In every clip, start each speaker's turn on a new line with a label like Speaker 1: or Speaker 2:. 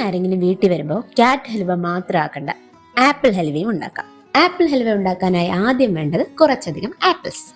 Speaker 1: ആരെങ്കിലും വീട്ടിൽ വരുമ്പോൾ ക്യാറ്റ് ഹൽവ മാത്രം ആക്കണ്ട, ആപ്പിൾ ഹൽവയും ഉണ്ടാക്കാം. ആപ്പിൾ ഹൽവ ഉണ്ടാക്കാനായി ആദ്യം വേണ്ടത് കുറച്ചധികം ആപ്പിൾസ്.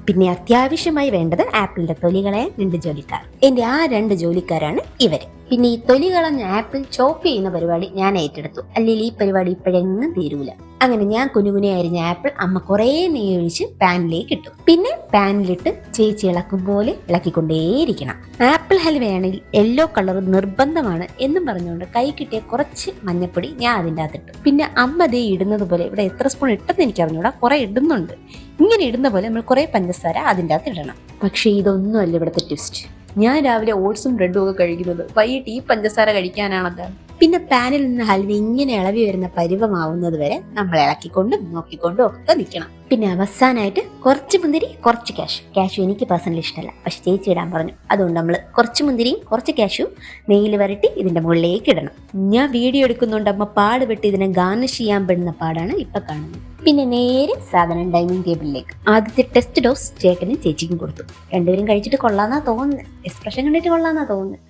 Speaker 1: പിന്നെ അത്യാവശ്യമായി വേണ്ടത് ആപ്പിളിന്റെ തൊലി കളയാൻ 2 ജോലിക്കാർ. എന്റെ ആ 2 ജോലിക്കാരാണ് ഇവര്. പിന്നെ ഈ തൊലി കളഞ്ഞ ആപ്പിൾ ചോപ്പ് ചെയ്യുന്ന പരിപാടി ഞാൻ ഏറ്റെടുത്തു, അല്ലെങ്കിൽ ഈ പരിപാടി ഇപ്പോഴെങ്ങും തീരൂല. അങ്ങനെ ഞാൻ കുനുകുനെ അരിഞ്ഞ ആപ്പിൾ അമ്മ കുറേ നെയ്യ് ഒഴിച്ച് പാനിലേക്ക് ഇട്ടു. പിന്നെ പാനിലിട്ട് ചേച്ചി ഇളക്കും പോലെ ഇളക്കിക്കൊണ്ടേയിരിക്കണം. ആപ്പിൾ ഹൽവയാണെങ്കിൽ യെല്ലോ കളർ നിർബന്ധമാണ് എന്നും പറഞ്ഞുകൊണ്ട് കൈ കിട്ടിയ കുറച്ച് മഞ്ഞപ്പൊടി ഞാൻ അതിൻ്റെ അകത്തിട്ടു. പിന്നെ അമ്മ ദേ ഇടുന്നത് പോലെ, ഇവിടെ എത്ര സ്പൂൺ ഇട്ടെന്ന് എനിക്ക് അറിഞ്ഞൂടാ, കുറെ ഇടുന്നുണ്ട്. ഇങ്ങനെ ഇടുന്ന പോലെ നമ്മൾ കുറെ പഞ്ചസാര അതിൻ്റെ അകത്ത് ഇടണം. പക്ഷേ ഇതൊന്നുമല്ല ഇവിടുത്തെ ട്വിസ്റ്റ്. ഞാൻ രാവിലെ ഓട്സും ബ്രെഡും ഒക്കെ കഴിക്കുന്നത് വൈകിട്ട് ഈ പഞ്ചസാര കഴിക്കാനാണത്. പിന്നെ പാനിൽ നിന്ന് ഹൽവ ഇങ്ങനെ ഇളവി വരുന്ന പരുവമാവുന്നത് വരെ നമ്മൾ ഇളക്കിക്കൊണ്ടും നോക്കിക്കൊണ്ടും ഒക്കെ നിൽക്കണം. പിന്നെ അവസാനമായിട്ട് കുറച്ച് മുന്തിരി, കുറച്ച് കാഷ്യൂ എനിക്ക് പേഴ്സണലി ഇഷ്ടമല്ല, പക്ഷെ ചേച്ചി ഇടാൻ പറഞ്ഞു. അതുകൊണ്ട് നമ്മൾ കുറച്ച് മുന്തിരിയും കുറച്ച് കാഷ്യൂ നെയ്യിൽ വരട്ടി ഇതിന്റെ മുകളിലേക്ക് ഇടണം. ഞാൻ വീഡിയോ എടുക്കുന്നുണ്ട് അമ്മ പാടുപെട്ട് ഇതിനെ ഗാർണിഷ് ചെയ്യാൻ പെടുന്ന പാടാണ് ഇപ്പൊ കാണുന്നത്. പിന്നെ നേരെ സാധനം ഡൈനിങ് ടേബിളിലേക്ക്. ആദ്യത്തെ ടെസ്റ്റ് ഡോസ് ചേട്ടനും ചേച്ചിക്കും കൊടുത്തു. രണ്ടുപേരും കഴിച്ചിട്ട് കൊള്ളാന്നാ തോന്നുന്നത്, എക്സ്പ്രഷൻ കണ്ടിട്ട് കൊള്ളാന്നാ തോന്നുന്നത്.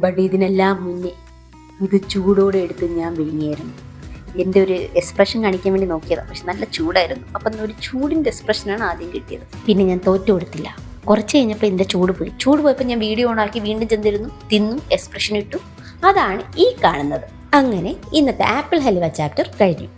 Speaker 1: ബട്ട് ഇതിനെല്ലാം മുന്നേ ഇത് ചൂടോടെ എടുത്ത് ഞാൻ വിഴുങ്ങിയായിരുന്നു. എൻ്റെ ഒരു എക്സ്പ്രഷൻ കാണിക്കാൻ വേണ്ടി നോക്കിയതാണ്, പക്ഷെ നല്ല ചൂടായിരുന്നു. അപ്പം ഒരു ചൂടിൻ്റെ എക്സ്പ്രഷനാണ് ആദ്യം കിട്ടിയത്. പിന്നെ ഞാൻ തോറ്റു കൊടുത്തില്ല. കുറച്ച് കഴിഞ്ഞപ്പോൾ ഇതിൻ്റെ ചൂട് പോയപ്പോൾ ഞാൻ വീഡിയോ ഓണാക്കി വീണ്ടും ചെന്നിരുന്നു, തിന്നു, എക്സ്പ്രഷൻ ഇട്ടു. അതാണ് ഈ കാണുന്നത്. അങ്ങനെ ഇന്നത്തെ ആപ്പിൾ ഹൽവ ചാപ്റ്റർ കഴിഞ്ഞു.